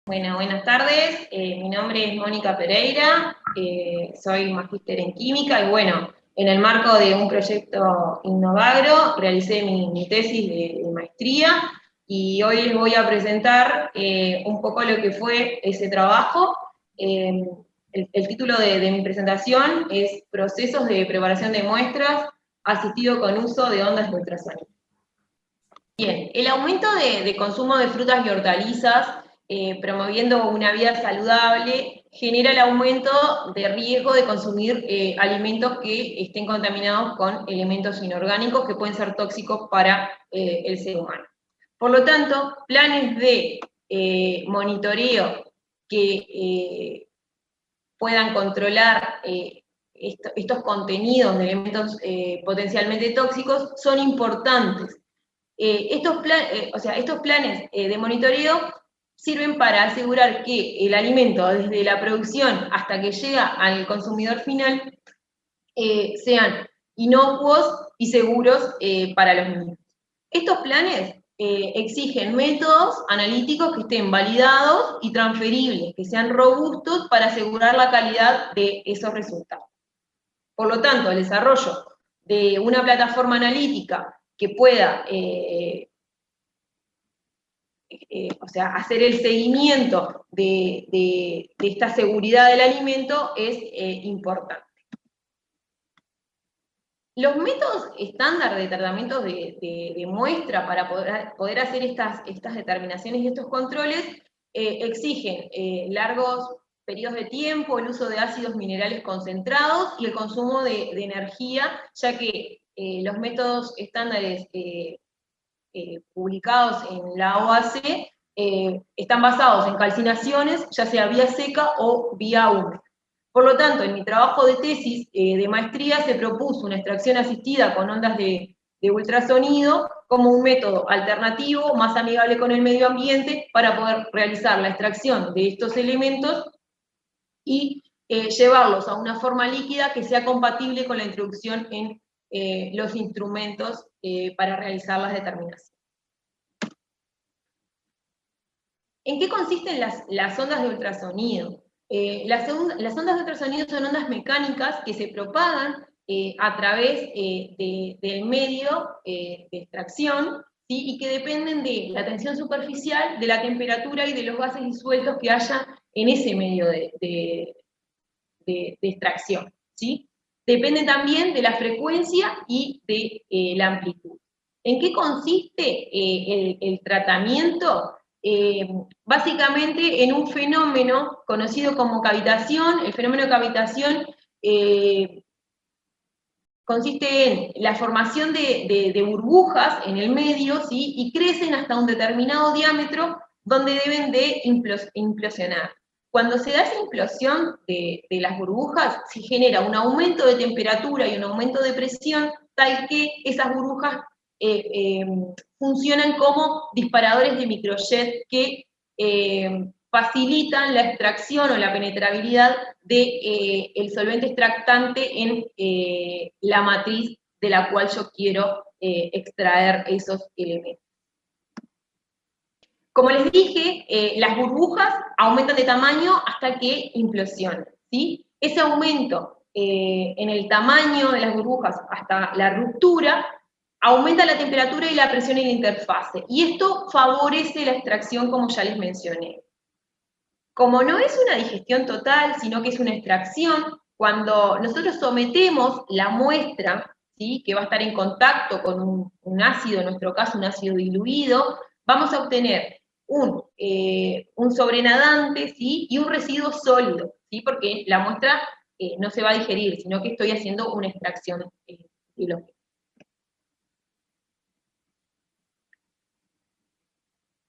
Bueno, buenas tardes. Mi nombre es Mónica Pereira, soy magíster en química y bueno, en el marco de un proyecto Innovagro realicé mi tesis de maestría y hoy les voy a presentar un poco lo que fue ese trabajo. Eh, el título de mi presentación es Procesos de preparación de muestras asistido con uso de ondas de ultrasonido. Bien, el aumento de consumo de frutas y hortalizas, promoviendo una vida saludable, genera el aumento de riesgo de consumir alimentos que estén contaminados con elementos inorgánicos que pueden ser tóxicos para el ser humano. Por lo tanto, planes de monitoreo que puedan controlar estos contenidos de elementos potencialmente tóxicos son importantes. Estos planes de monitoreo sirven para asegurar que el alimento, desde la producción hasta que llega al consumidor final, sean inocuos y seguros para los niños. Estos planes exigen métodos analíticos que estén validados y transferibles, que sean robustos para asegurar la calidad de esos resultados. Por lo tanto, el desarrollo de una plataforma analítica que pueda hacer el seguimiento de esta seguridad del alimento es importante. Los métodos estándar de tratamientos de muestra para poder hacer estas determinaciones y estos controles exigen largos periodos de tiempo, el uso de ácidos minerales concentrados y el consumo de energía, ya que los métodos estándares publicados en la OAC están basados en calcinaciones, ya sea vía seca o vía húmeda. Por lo tanto, en mi trabajo de tesis de maestría se propuso una extracción asistida con ondas de ultrasonido como un método alternativo, más amigable con el medio ambiente, para poder realizar la extracción de estos elementos y llevarlos a una forma líquida que sea compatible con la introducción en los instrumentos para realizar las determinaciones. ¿En qué consisten las ondas de ultrasonido? Las ondas de ultrasonido son ondas mecánicas que se propagan a través del medio de extracción, ¿sí? Y que dependen de la tensión superficial, de la temperatura y de los gases disueltos que haya en ese medio de extracción, ¿sí? Depende también de la frecuencia y de la amplitud. ¿En qué consiste el tratamiento? Básicamente en un fenómeno conocido como cavitación. El fenómeno de cavitación consiste en la formación de burbujas en el medio, ¿sí? Y crecen hasta un determinado diámetro donde deben de implosionar. Cuando se da esa implosión de las burbujas, se genera un aumento de temperatura y un aumento de presión, tal que esas burbujas funcionan como disparadores de microjet que facilitan la extracción o la penetrabilidad del solvente extractante en la matriz de la cual yo quiero extraer esos elementos. Como les dije, las burbujas aumentan de tamaño hasta que implosionan, ¿sí? Ese aumento en el tamaño de las burbujas hasta la ruptura aumenta la temperatura y la presión en la interfase, y esto favorece la extracción, como ya les mencioné. Como no es una digestión total, sino que es una extracción, cuando nosotros sometemos la muestra, ¿sí? Que va a estar en contacto con un ácido, en nuestro caso un ácido diluido, vamos a obtener un sobrenadante, ¿sí? Y un residuo sólido, ¿sí? Porque la muestra no se va a digerir, sino que estoy haciendo una extracción biológica.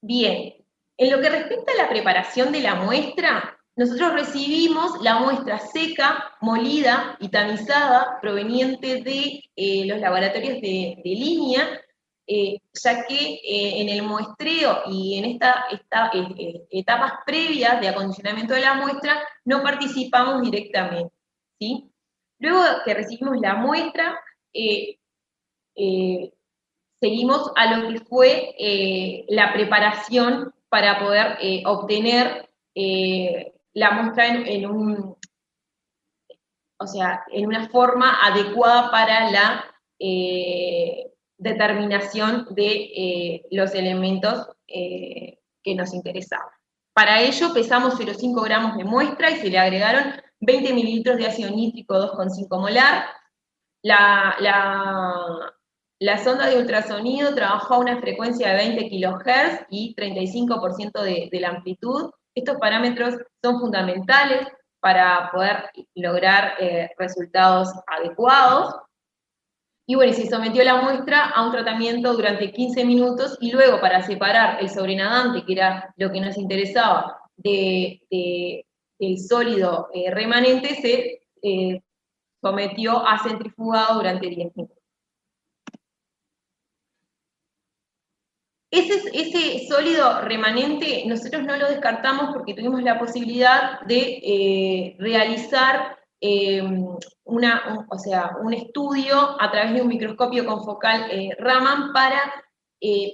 Bien, en lo que respecta a la preparación de la muestra, nosotros recibimos la muestra seca, molida y tamizada proveniente de los laboratorios de línea, ya que en el muestreo y en estas etapas previas de acondicionamiento de la muestra no participamos directamente, ¿sí? Luego que recibimos la muestra, seguimos a lo que fue la preparación para poder obtener la muestra en una forma adecuada para la determinación de los elementos que nos interesaban. Para ello pesamos 0,5 gramos de muestra y se le agregaron 20 mililitros de ácido nítrico 2,5 molar. La sonda de ultrasonido trabajó a una frecuencia de 20 kHz y 35% de la amplitud. Estos parámetros son fundamentales para poder lograr resultados adecuados. Y bueno, se sometió la muestra a un tratamiento durante 15 minutos y luego para separar el sobrenadante, que era lo que nos interesaba, del sólido remanente, se sometió a centrifugado durante 10 minutos. Ese sólido remanente nosotros no lo descartamos porque tuvimos la posibilidad de realizar un estudio a través de un microscopio confocal Raman para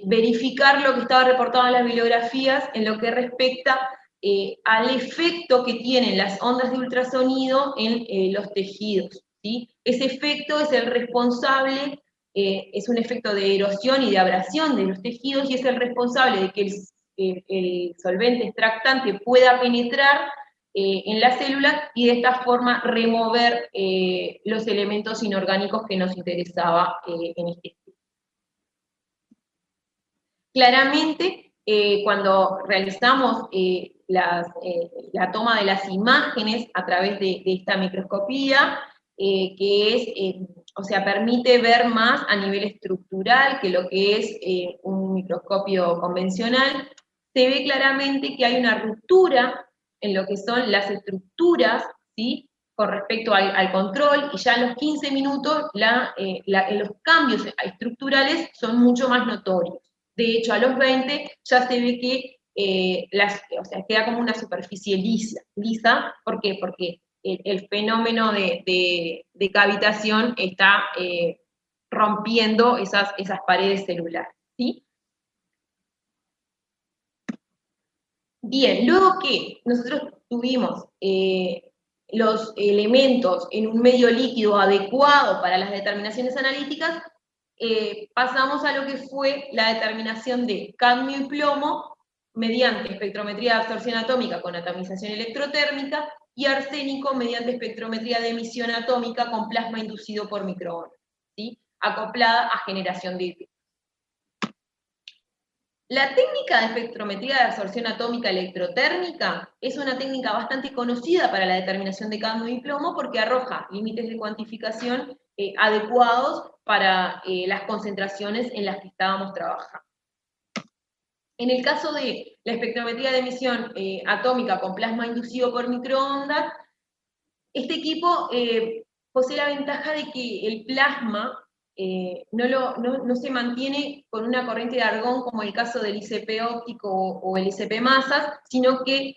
verificar lo que estaba reportado en las bibliografías en lo que respecta al efecto que tienen las ondas de ultrasonido en los tejidos, ¿sí? Ese efecto es el responsable, es un efecto de erosión y de abrasión de los tejidos y es el responsable de que el solvente extractante pueda penetrar en la célula y de esta forma remover los elementos inorgánicos que nos interesaba en este estudio. Claramente, cuando realizamos la toma de las imágenes a través de esta microscopía, que permite ver más a nivel estructural que lo que es un microscopio convencional, se ve claramente que hay una ruptura en lo que son las estructuras, ¿sí?, con respecto al control, y ya a los 15 minutos los cambios estructurales son mucho más notorios. De hecho, a los 20 ya se ve que queda como una superficie lisa. ¿Por qué? Porque el fenómeno de cavitación está rompiendo esas paredes celulares, ¿sí? Bien, luego que nosotros tuvimos los elementos en un medio líquido adecuado para las determinaciones analíticas, pasamos a lo que fue la determinación de cadmio y plomo mediante espectrometría de absorción atómica con atomización electrotérmica y arsénico mediante espectrometría de emisión atómica con plasma inducido por microondas, ¿sí?, acoplada a generación de hidrógeno. La técnica de espectrometría de absorción atómica electrotérmica es una técnica bastante conocida para la determinación de cadmio y plomo porque arroja límites de cuantificación adecuados para las concentraciones en las que estábamos trabajando. En el caso de la espectrometría de emisión atómica con plasma inducido por microondas, este equipo posee la ventaja de que el plasma no se mantiene con una corriente de argón como el caso del ICP óptico o el ICP masas, sino que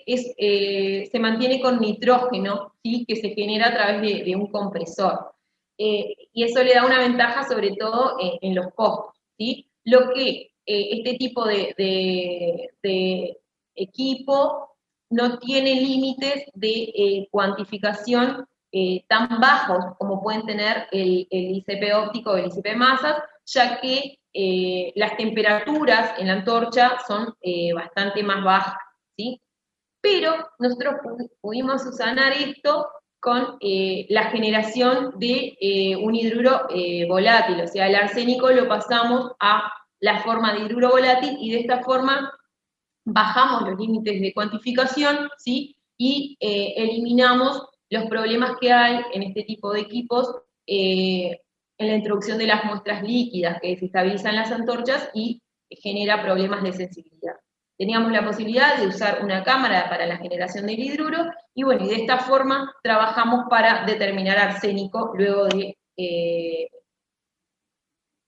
se mantiene con nitrógeno, ¿sí?, que se genera a través de un compresor. Y eso le da una ventaja sobre todo en los costos, ¿sí? Lo que este tipo de equipo no tiene límites de cuantificación tan bajos como pueden tener el ICP óptico o el ICP masas, ya que las temperaturas en la antorcha son bastante más bajas, ¿sí? Pero nosotros pudimos subsanar esto con la generación de un hidruro volátil, o sea, el arsénico lo pasamos a la forma de hidruro volátil y de esta forma bajamos los límites de cuantificación, ¿sí?, y eliminamos los problemas que hay en este tipo de equipos en la introducción de las muestras líquidas que se estabilizan las antorchas y genera problemas de sensibilidad. Teníamos la posibilidad de usar una cámara para la generación del hidruro, y bueno, y de esta forma trabajamos para determinar arsénico luego de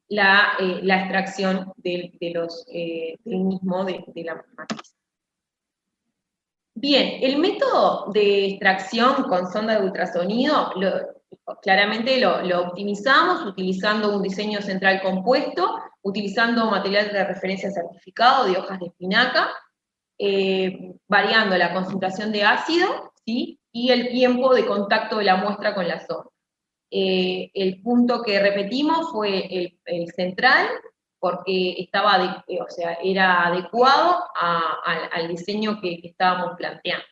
la extracción del mismo de la matriz. Bien, el método de extracción con sonda de ultrasonido claramente lo optimizamos utilizando un diseño central compuesto, utilizando material de referencia certificado de hojas de espinaca. variando la concentración de ácido, ¿sí? Y el tiempo de contacto de la muestra con la sonda. El punto que repetimos fue el central, porque estaba o sea, era adecuado al diseño que estábamos planteando.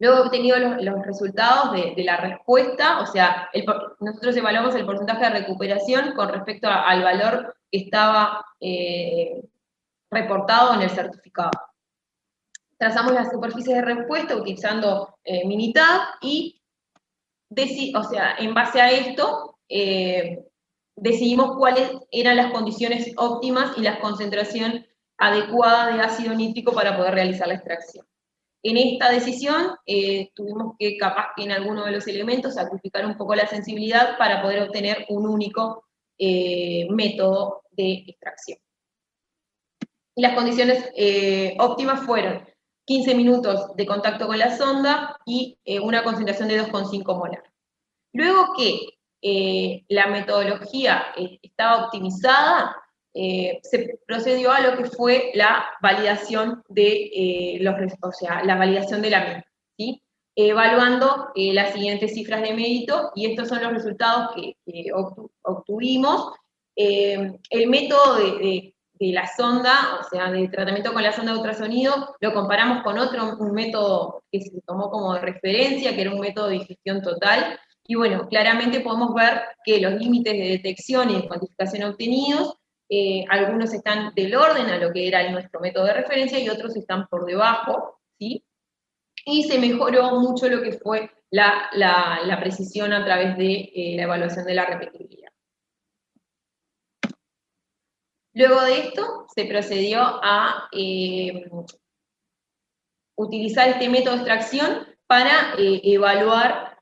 Luego obtenido los resultados de la respuesta, o sea, nosotros evaluamos el porcentaje de recuperación con respecto al valor que estaba reportado en el certificado. Trazamos las superficies de respuesta utilizando Minitab y, o sea, en base a esto, decidimos cuáles eran las condiciones óptimas y la concentración adecuada de ácido nítrico para poder realizar la extracción. En esta decisión tuvimos que, capaz que en alguno de los elementos, sacrificar un poco la sensibilidad para poder obtener un único método de extracción. Y las condiciones óptimas fueron 15 minutos de contacto con la sonda y una concentración de 2,5 molar. Luego que la metodología estaba optimizada, se procedió a lo que fue la validación de o sea, la validación de la misma, ¿sí? Evaluando las siguientes cifras de mérito, y estos son los resultados que obtuvimos. El método de la sonda, o sea, de tratamiento con la sonda de ultrasonido, lo comparamos con un método que se tomó como referencia, que era un método de digestión total, y bueno, claramente podemos ver que los límites de detección y de cuantificación obtenidos, algunos están del orden a lo que era nuestro método de referencia y otros están por debajo, ¿sí? Y se mejoró mucho lo que fue la precisión a través de la evaluación de la repetibilidad. Luego de esto, se procedió a utilizar este método de extracción para evaluar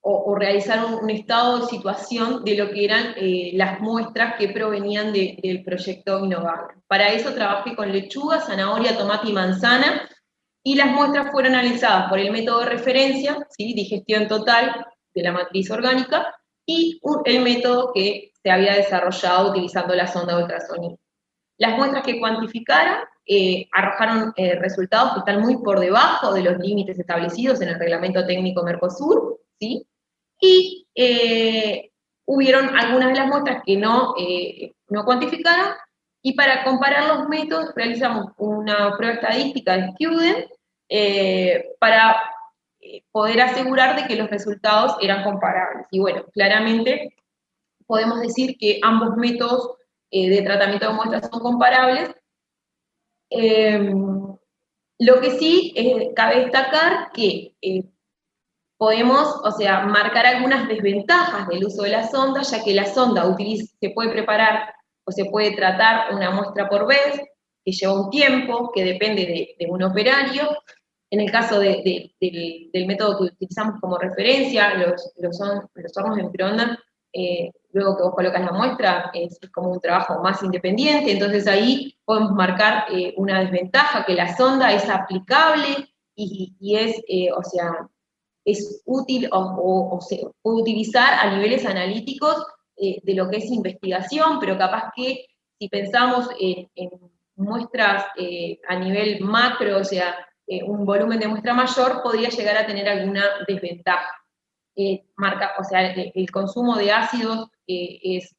o realizar un estado de situación de lo que eran las muestras que provenían del proyecto Innovagro. Para eso trabajé con lechuga, zanahoria, tomate y manzana, y las muestras fueron analizadas por el método de referencia, ¿sí? Digestión total de la matriz orgánica, y el método que se había desarrollado utilizando la sonda de ultrasonido. Las muestras que cuantificaron arrojaron resultados que están muy por debajo de los límites establecidos en el Reglamento Técnico Mercosur, ¿sí? Y hubieron algunas de las muestras que no cuantificaron, y para comparar los métodos realizamos una prueba estadística de Student para poder asegurar de que los resultados eran comparables. Y bueno, claramente podemos decir que ambos métodos de tratamiento de muestras son comparables. Lo que sí cabe destacar que podemos, o sea, marcar algunas desventajas del uso de la sonda, ya que la sonda se puede preparar o se puede tratar una muestra por vez, que lleva un tiempo, que depende de un operario. En el caso del método que utilizamos como referencia, los hornos de microondas, luego que vos colocas la muestra, es como un trabajo más independiente, entonces ahí podemos marcar una desventaja, que la sonda es aplicable y es, o sea, es útil o se puede utilizar a niveles analíticos de lo que es investigación, pero capaz que si pensamos en muestras a nivel macro, o sea, un volumen de muestra mayor, podría llegar a tener alguna desventaja. O sea, el consumo de ácidos es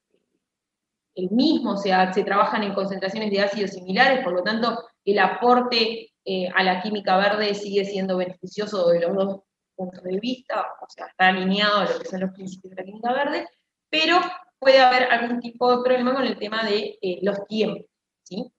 el mismo, o sea, se trabajan en concentraciones de ácidos similares, por lo tanto, el aporte a la química verde sigue siendo beneficioso de los dos puntos de vista, o sea, está alineado a lo que son los principios de la química verde, pero puede haber algún tipo de problema con el tema de los tiempos, ¿sí?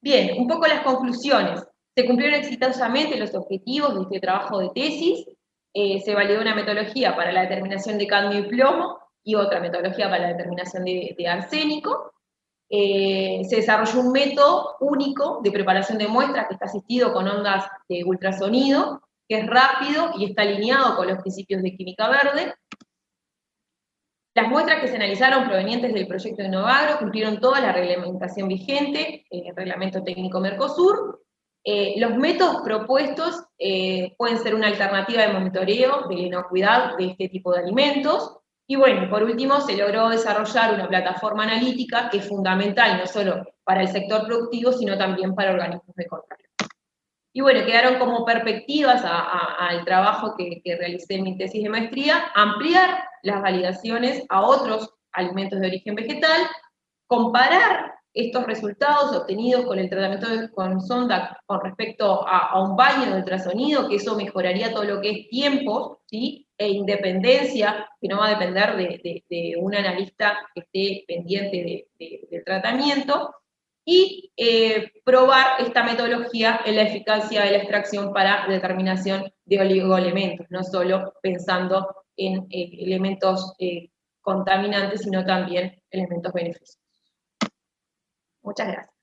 Bien, un poco las conclusiones. Se cumplieron exitosamente los objetivos de este trabajo de tesis, se validó una metodología para la determinación de cadmio y plomo y otra metodología para la determinación de arsénico. Se desarrolló un método único de preparación de muestras que está asistido con ondas de ultrasonido, que es rápido y está alineado con los principios de química verde. Las muestras que se analizaron provenientes del proyecto Innovagro cumplieron toda la reglamentación vigente, el Reglamento Técnico Mercosur. Los métodos propuestos pueden ser una alternativa de monitoreo de la inocuidad de este tipo de alimentos, Y bueno, por último, se logró desarrollar una plataforma analítica que es fundamental no solo para el sector productivo, sino también para organismos de control. Y bueno, quedaron como perspectivas al trabajo que realicé en mi tesis de maestría, ampliar las validaciones a otros alimentos de origen vegetal, comparar estos resultados obtenidos con el tratamiento con sonda con respecto a un baño de ultrasonido, que eso mejoraría todo lo que es tiempo, ¿sí? E independencia, que no va a depender de un analista que esté pendiente del tratamiento, y probar esta metodología en la eficacia de la extracción para determinación de oligoelementos, no solo pensando en elementos contaminantes, sino también elementos beneficiosos. Muchas gracias.